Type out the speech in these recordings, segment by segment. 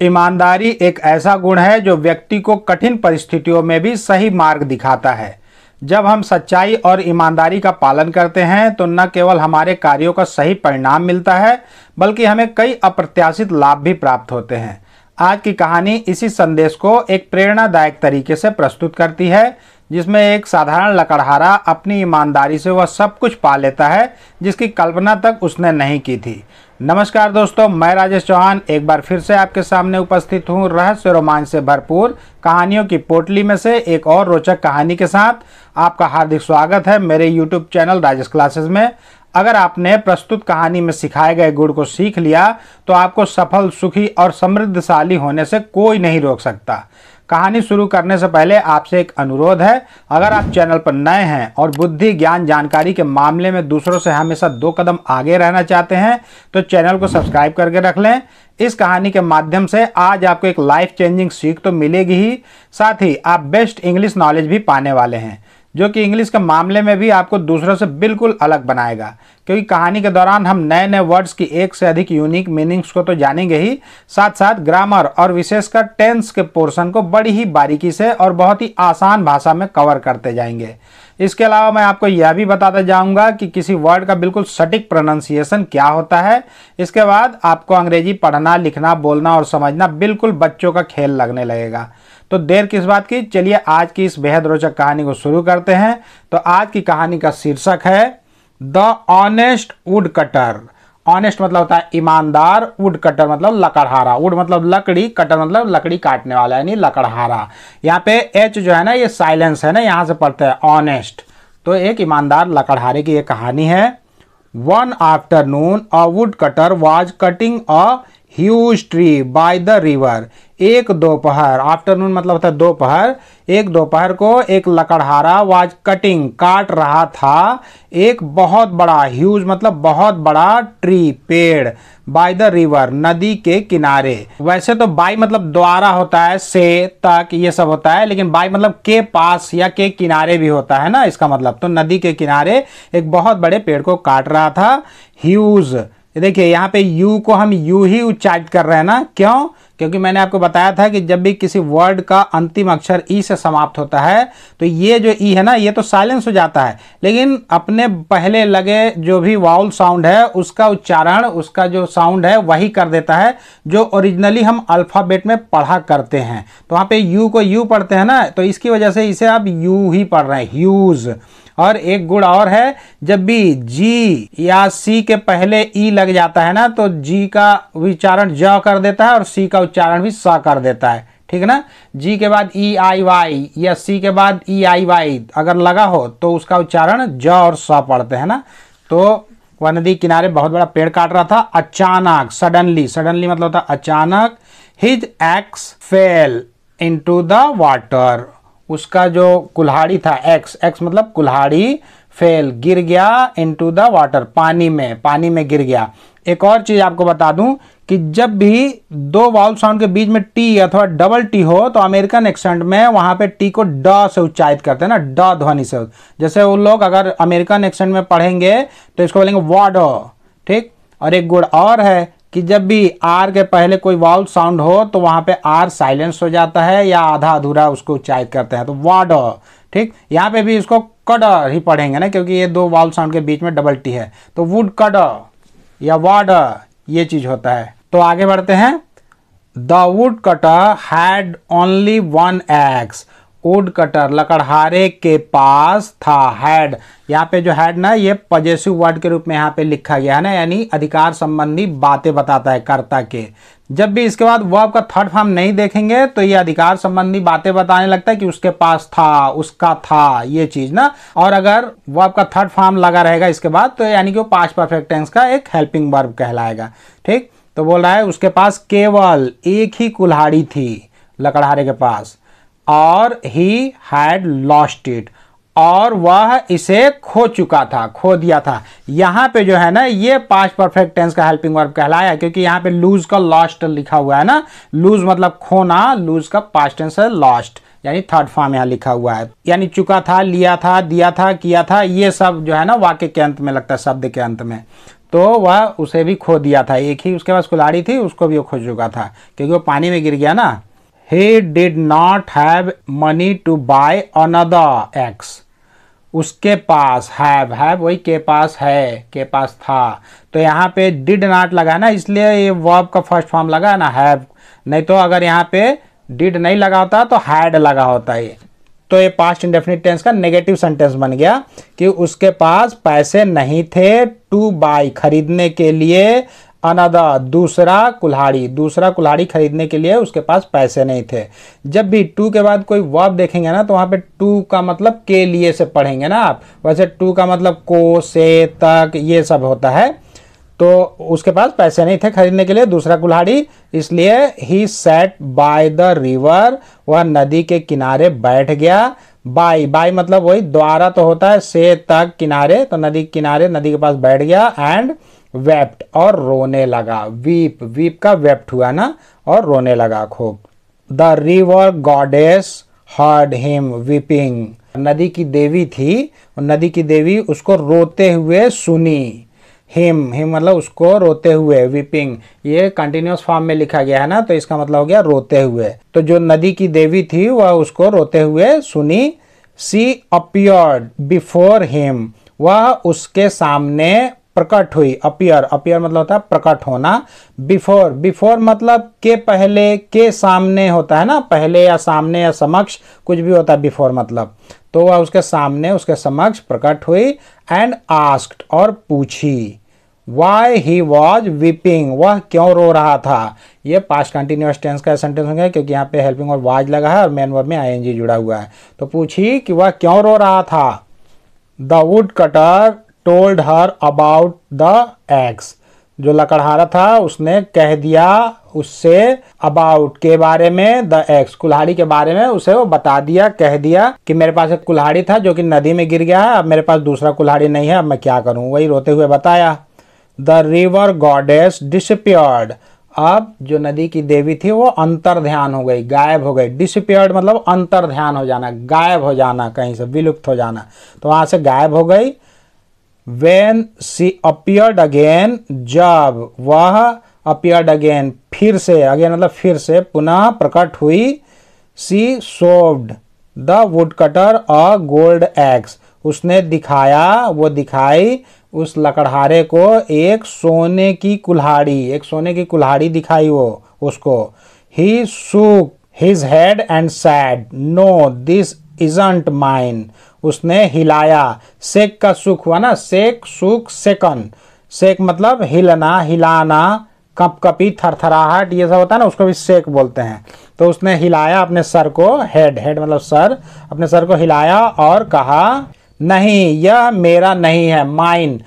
ईमानदारी एक ऐसा गुण है जो व्यक्ति को कठिन परिस्थितियों में भी सही मार्ग दिखाता है। जब हम सच्चाई और ईमानदारी का पालन करते हैं तो न केवल हमारे कार्यों का सही परिणाम मिलता है, बल्कि हमें कई अप्रत्याशित लाभ भी प्राप्त होते हैं। आज की कहानी इसी संदेश को एक प्रेरणादायक तरीके से प्रस्तुत करती है, जिसमें एक साधारण लकड़हारा अपनी ईमानदारी से वह सब कुछ पा लेता है जिसकी कल्पना तक उसने नहीं की थी। नमस्कार दोस्तों, मैं राजेश चौहान एक बार फिर से आपके सामने उपस्थित हूँ रहस्य रोमांच से भरपूर कहानियों की पोटली में से एक और रोचक कहानी के साथ। आपका हार्दिक स्वागत है मेरे YouTube चैनल राजेश क्लासेस में। अगर आपने प्रस्तुत कहानी में सिखाए गए गुण को सीख लिया तो आपको सफल, सुखी और समृद्धशाली होने से कोई नहीं रोक सकता। कहानी शुरू करने से पहले आपसे एक अनुरोध है, अगर आप चैनल पर नए हैं और बुद्धि, ज्ञान, जानकारी के मामले में दूसरों से हमेशा 2 कदम आगे रहना चाहते हैं तो चैनल को सब्सक्राइब करके रख लें। इस कहानी के माध्यम से आज आपको एक लाइफ चेंजिंग सीख तो मिलेगी ही, साथ ही आप बेस्ट इंग्लिश नॉलेज भी पाने वाले हैं, जो कि इंग्लिश के मामले में भी आपको दूसरों से बिल्कुल अलग बनाएगा। क्योंकि कहानी के दौरान हम नए नए वर्ड्स की एक से अधिक यूनिक मीनिंग्स को तो जानेंगे ही, साथ साथ ग्रामर और विशेषकर टेंस के पोर्शन को बड़ी ही बारीकी से और बहुत ही आसान भाषा में कवर करते जाएंगे। इसके अलावा मैं आपको यह भी बताता जाऊंगा कि किसी वर्ड का बिल्कुल सटीक प्रोनाउंसिएशन क्या होता है। इसके बाद आपको अंग्रेजी पढ़ना, लिखना, बोलना और समझना बिल्कुल बच्चों का खेल लगने लगेगा। तो देर किस बात की, चलिए आज की इस बेहद रोचक कहानी को शुरू करते हैं। तो आज की कहानी का शीर्षक है the honest would cutter. Honest मतलब होता है ईमानदार, वुड कटर मतलब लकड़हारा। वुड मतलब लकड़ी, कटर मतलब लकड़ी काटने वाला, यानी लकड़हारा। यहाँ पे एच जो है ना, ये साइलेंस है ना, यहाँ से पढ़ते हैं ऑनेस्ट। तो एक ईमानदार लकड़हारे की ये कहानी है। One afternoon a would cutter was cutting a huge tree by the river. एक दोपहर, आफ्टरनून मतलब होता है दोपहर, एक दोपहर को एक लकड़हारा वाज कटिंग काट रहा था एक बहुत बड़ा, ह्यूज मतलब बहुत बड़ा, ट्री पेड़, बाय द रिवर नदी के किनारे। वैसे तो बाय मतलब द्वारा होता है, से, तक, ये सब होता है, लेकिन बाय मतलब के पास या के किनारे भी होता है ना, इसका मतलब। तो नदी के किनारे एक बहुत बड़े पेड़ को काट रहा था। ह्यूज, देखिए यहाँ पे यू को हम यू ही उच्चारित कर रहे हैं ना, क्यों? क्योंकि मैंने आपको बताया था कि जब भी किसी वर्ड का अंतिम अक्षर ई से समाप्त होता है तो ये जो ई है ना, ये तो साइलेंस हो जाता है, लेकिन अपने पहले लगे जो भी वाउल साउंड है उसका उच्चारण, उसका जो साउंड है वही कर देता है जो ओरिजिनली हम अल्फ़ाबेट में पढ़ा करते हैं। तो वहाँ पे यू को यू पढ़ते हैं ना, तो इसकी वजह से इसे आप यू ही पढ़ रहे हैं, ह्यूज। और एक गुण और है, जब भी जी या सी के पहले ई लग जाता है ना तो जी का उच्चारण ज कर देता है और सी का उच्चारण भी स कर देता है, ठीक है ना। जी के बाद ई आई वाई या सी के बाद ई आई वाई अगर लगा हो तो उसका उच्चारण ज और स पढ़ते हैं ना। तो वह नदी किनारे बहुत बड़ा पेड़ काट रहा था। अचानक, सडनली, सडनली मतलब होता अचानक। His ex fail into the water, उसका जो कुल्हाड़ी था, एक्स, एक्स मतलब कुल्हाड़ी, फेल गिर गया, इनटू द वाटर पानी में, पानी में गिर गया। एक और चीज आपको बता दूं कि जब भी 2 वाउल साउंड के बीच में टी अथवा डबल टी हो तो अमेरिकन एक्सेंट में वहां पे टी को ड से उच्चारित करते हैं ना, ड ध्वनि से। जैसे उन लोग अगर अमेरिकन एक्सेंट में पढ़ेंगे तो इसको बोलेंगे वाडो, ठीक। और एक गुण और है कि जब भी आर के पहले कोई वाउल साउंड हो तो वहां पे आर साइलेंस हो जाता है या आधा अधूरा उसको उच्चारित करते हैं, तो वाड, ठीक। यहाँ पे भी इसको कड ही पढ़ेंगे ना, क्योंकि ये 2 वाउल साउंड के बीच में डबल टी है, तो वुड कड या वाड ये चीज होता है। तो आगे बढ़ते हैं। The wood cutter had only 1 axe. Wood cutter लकड़हारे के पास था, हैड, यहाँ पे जो हैड ना ये पॉजेसिव वर्ड के रूप में यहाँ पे लिखा गया है ना, यानी अधिकार संबंधी बातें बताता है कर्ता के। जब भी इसके बाद वर्ब का थर्ड फॉर्म नहीं देखेंगे तो ये अधिकार संबंधी बातें बताने लगता है कि उसके पास था, उसका था, ये चीज ना। और अगर वर्ब का थर्ड फॉर्म लगा रहेगा इसके बाद तो यानी कि वो पास्ट परफेक्ट टेंस का एक हेल्पिंग वर्ब कहलाएगा, ठीक। तो बोल रहा है उसके पास केवल एक ही कुल्हाड़ी थी लकड़हारे के पास, और ही हैड लॉस्ट इट, और वह इसे खो चुका था, खो दिया था। यहाँ पे जो है ना ये पास्ट परफेक्ट टेंस का हेल्पिंग वर्ब कहलाया, क्योंकि यहाँ पे लूज का लॉस्ट लिखा हुआ है ना, लूज मतलब खोना, लूज का पास्ट टेंस है लॉस्ट, यानी थर्ड फॉर्म यहाँ लिखा हुआ है, यानी चुका था, लिया था, दिया था, किया था, ये सब जो है ना वाक्य के अंत में लगता है, शब्द के अंत में। तो वह उसे भी खो दिया था। एक ही उसके पास कुल्हाड़ी थी, उसको भी वो खो चुका था क्योंकि वो पानी में गिर गया ना। He did not have money to buy another eggs. उसके पास have वही के पास है, के पास था। तो यहाँ पे did not लगा ना, इसलिए ये verb का फर्स्ट फॉर्म लगा ना have। नहीं तो अगर यहाँ पे did नहीं लगा होता तो had लगा होता है। तो ये पास्ट इंडेफिनिट टेंस का नेगेटिव सेंटेंस बन गया कि उसके पास पैसे नहीं थे टू बाय खरीदने के लिए, अनदर दूसरा कुल्हाड़ी खरीदने के लिए उसके पास पैसे नहीं थे। जब भी टू के बाद कोई वर्ब देखेंगे ना तो वहाँ पे टू का मतलब के लिए से पढ़ेंगे ना आप। वैसे टू का मतलब को, से, तक ये सब होता है। तो उसके पास पैसे नहीं थे खरीदने के लिए दूसरा कुल्हाड़ी, इसलिए he sat by the river, वह नदी के किनारे बैठ गया। बाय मतलब वही द्वारा तो होता है, से तक किनारे, तो नदी किनारे नदी के पास बैठ गया। एंड वेप्ट और रोने लगा। वीप का वेप्ट हुआ ना, और रोने लगा खूब। The river goddess heard him weeping, नदी की देवी थी, नदी की देवी उसको रोते हुए सुनी। हिम मतलब उसको रोते हुए, वीपिंग ये कंटिन्यूअस फॉर्म में लिखा गया है ना, तो इसका मतलब हो गया रोते हुए। तो जो नदी की देवी थी वह उसको रोते हुए सुनी। सी अपीयर्ड बिफोर हिम, वह उसके सामने प्रकट हुई। अपीयर मतलब होता है प्रकट होना। बिफोर मतलब के पहले, के सामने होता है ना, पहले या सामने या समक्ष कुछ भी होता है बिफोर मतलब। तो वह उसके सामने, उसके समक्ष प्रकट हुई। एंड आस्क्ड और पूछी। वाई ही वॉज वीपिंग, वह क्यों रो रहा था। ये पास्ट कंटिन्यूअस टेंस का सेंटेंस होगा क्योंकि यहाँ पे हेल्पिंग और वाज लगा है और मेन वर्ब में आईएनजी जुड़ा हुआ है। तो पूछी कि वह क्यों रो रहा था। The wood cutter told her about the eggs, जो लकड़हारा था उसने कह दिया उससे अबाउट के बारे में, द एग्स कुल्हाड़ी के बारे में उसे वो बता दिया, कह दिया कि मेरे पास एक कुल्हाड़ी था जो कि नदी में गिर गया है, अब मेरे पास दूसरा कुल्हाड़ी नहीं है, अब मैं क्या करूं, वही रोते हुए बताया। द रिवर गॉडेस डिसअपियर्ड, अब जो नदी की देवी थी वो अंतर ध्यान हो गई, गायब हो गई। डिसअपियर्ड मतलब अंतर ध्यान हो जाना, गायब हो जाना, कहीं से विलुप्त हो जाना, तो वहां से गायब हो गई। When she appeared again, जब वह appeared again फिर से, again मतलब फिर से, पुनः प्रकट हुई। She showed the woodcutter a gold axe, उसने दिखाया, वो दिखाई उस लकड़हारे को एक सोने की कुल्हाड़ी दिखाई वो उसको। He shook his head and said, No, this isn't mine, उसने हिलाया। सेक का सुख हुआ ना, सेक सुख सेकन, सेक मतलब हिलना, हिलाना, कपकपी, थरथराहट, ये सब होता है ना, उसको भी सेक बोलते हैं। तो उसने हिलाया अपने सर को, हेड मतलब सर, अपने सर को हिलाया और कहा नहीं, यह मेरा नहीं है। माइन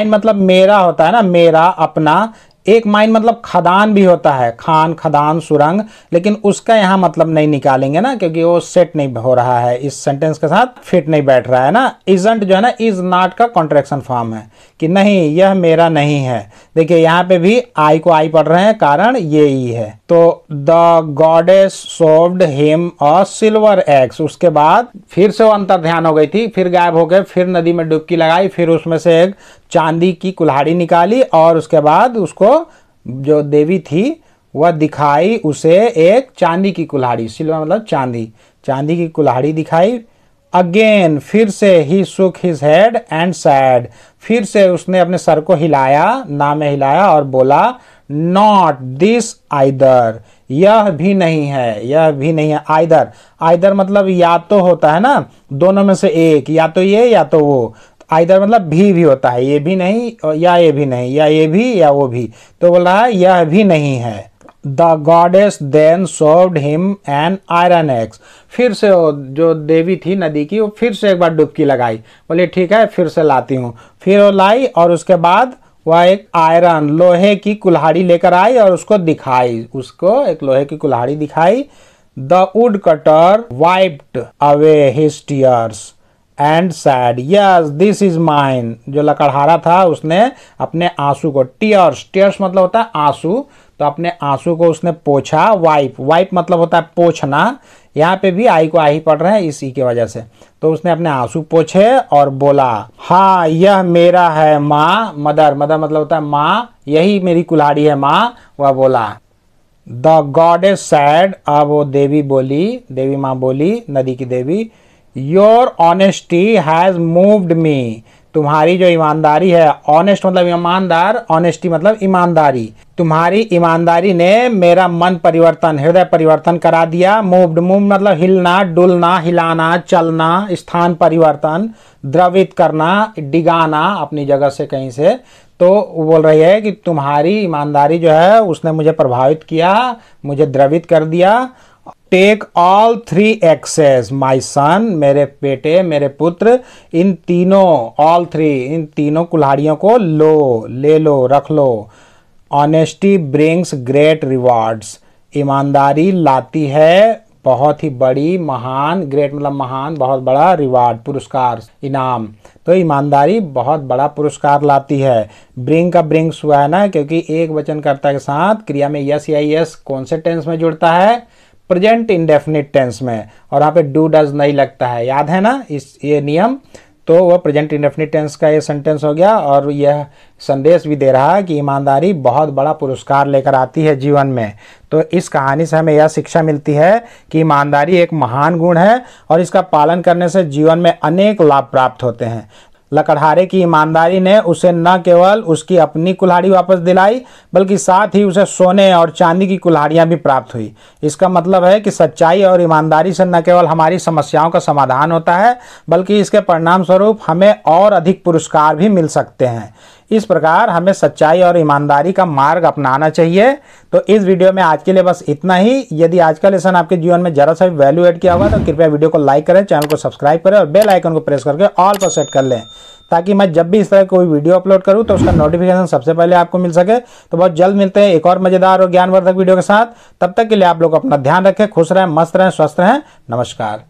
मतलब मेरा होता है ना, मेरा, अपना। एक माइन मतलब खदान भी होता है, खदान, सुरंग, लेकिन उसका यहाँ मतलब नहीं निकालेंगे ना क्योंकि वो सेट नहीं हो रहा है, इस सेंटेंस के साथ फिट नहीं बैठ रहा है ना। इजंट जो है ना, इज नॉट का कॉन्ट्रैक्शन फॉर्म है कि नहीं, यह मेरा नहीं है। देखिए यहाँ पे भी आई को आई पढ़ रहे हैं, कारण ये ही है। तो the goddess showed him a silver eggs, उसके बाद फिर से वो अंतर ध्यान हो गई थी, फिर गायब हो गए, फिर नदी में डुबकी लगाई, फिर उसमें से एक चांदी की कुल्हाड़ी निकाली और उसके बाद उसको जो देवी थी वह दिखाई उसे एक चांदी की कुल्हाड़ी, सिल्वर मतलब चांदी की कुल्हाड़ी दिखाई। अगेन फिर से, he shook his head and said, फिर से उसने अपने सर को हिलाया, ना में हिलाया और बोला नॉट दिस आइदर, यह भी नहीं है। आइदर मतलब या तो होता है ना, दोनों में से एक, या तो ये या तो वो। आइदर मतलब भी होता है, ये भी नहीं या ये भी नहीं, या ये भी या वो भी। तो बोल रहा है यह भी नहीं है। The goddess then served him an iron axe, फिर से वो जो देवी थी नदी की, वो फिर से एक बार डुबकी लगाई, बोले ठीक है फिर से लाती हूँ। फिर वो लाई और उसके बाद वह एक आयरन, लोहे की कुल्हाड़ी लेकर आई और उसको दिखाई, उसको एक लोहे की कुल्हाड़ी दिखाई। The wood cutter wiped away his tears and sad yes this is mine. जो लकड़हारा था उसने अपने आंसू को, टीयर्स, टीयर्स मतलब होता है आंसू, तो अपने आंसू को उसने पोछा। वाइप, वाइप मतलब होता है पोछना। यहाँ पे भी आई को आई पढ़ रहे हैं इसी की वजह से। तो उसने अपने आंसू पोछे और बोला, हाँ यह मेरा है माँ। मदर, मदर मतलब होता है माँ, यही मेरी कुल्हाड़ी है माँ। वह बोला। द गॉडेस सैड, अब वो देवी बोली, देवी माँ बोली, नदी की देवी, your honesty has moved me. तुम्हारी जो ईमानदारी है, ऑनेस्ट मतलब ईमानदार, ऑनेस्टी मतलब ईमानदारी, तुम्हारी ईमानदारी ने मेरा मन परिवर्तन, हृदय परिवर्तन करा दिया। मूव्ड, मूव मतलब हिलना, डुलना, हिलाना, चलना, स्थान परिवर्तन, द्रवित करना, डिगाना अपनी जगह से कहीं से। तो वो बोल रही है कि तुम्हारी ईमानदारी जो है उसने मुझे प्रभावित किया, मुझे द्रवित कर दिया। टेक ऑल 3 एक्सेस माई सन, मेरे बेटे, मेरे पुत्र, इन तीनों, ऑल 3, इन तीनों कुल्हाड़ियों को लो, ले लो, रख लो। ऑनेस्टी ब्रिंग्स ग्रेट रिवार्ड्स, ईमानदारी लाती है बहुत ही बड़ी, महान, ग्रेट मतलब महान, बहुत बड़ा, रिवार्ड पुरस्कार, इनाम। तो ईमानदारी बहुत बड़ा पुरस्कार लाती है। ब्रिंग का ब्रिंग्स हुआ है ना, क्योंकि एक वचनकर्ता के साथ क्रिया में यस या यस कौन से टेंस में जुड़ता है? प्रेजेंट इंडेफिनिट टेंस में, और यहाँ पे डू डज नहीं लगता है, याद है ना ये नियम। तो वह प्रेजेंट इंडेफिनिट टेंस का ये सेंटेंस हो गया, और यह संदेश भी दे रहा है कि ईमानदारी बहुत बड़ा पुरस्कार लेकर आती है जीवन में। तो इस कहानी से हमें यह शिक्षा मिलती है कि ईमानदारी एक महान गुण है और इसका पालन करने से जीवन में अनेक लाभ प्राप्त होते हैं। लकड़हारे की ईमानदारी ने उसे न केवल उसकी अपनी कुल्हाड़ी वापस दिलाई, बल्कि साथ ही उसे सोने और चांदी की कुल्हाड़ियां भी प्राप्त हुई। इसका मतलब है कि सच्चाई और ईमानदारी से न केवल हमारी समस्याओं का समाधान होता है, बल्कि इसके परिणाम स्वरूप हमें और अधिक पुरस्कार भी मिल सकते हैं। इस प्रकार हमें सच्चाई और ईमानदारी का मार्ग अपनाना चाहिए। तो इस वीडियो में आज के लिए बस इतना ही। यदि आज का लेसन आपके जीवन में जरा सा भी वैल्यू ऐड किया होगा तो कृपया वीडियो को लाइक करें, चैनल को सब्सक्राइब करें और बेल आइकन को प्रेस करके ऑल पर सेट कर लें, ताकि मैं जब भी इस तरह कोई वीडियो अपलोड करूं तो उसका नोटिफिकेशन सबसे पहले आपको मिल सके। तो बहुत जल्द मिलते हैं एक और मजेदार और ज्ञानवर्धक वीडियो के साथ। तब तक के लिए आप लोग अपना ध्यान रखें, खुश रहें, मस्त रहें, स्वस्थ रहें। नमस्कार।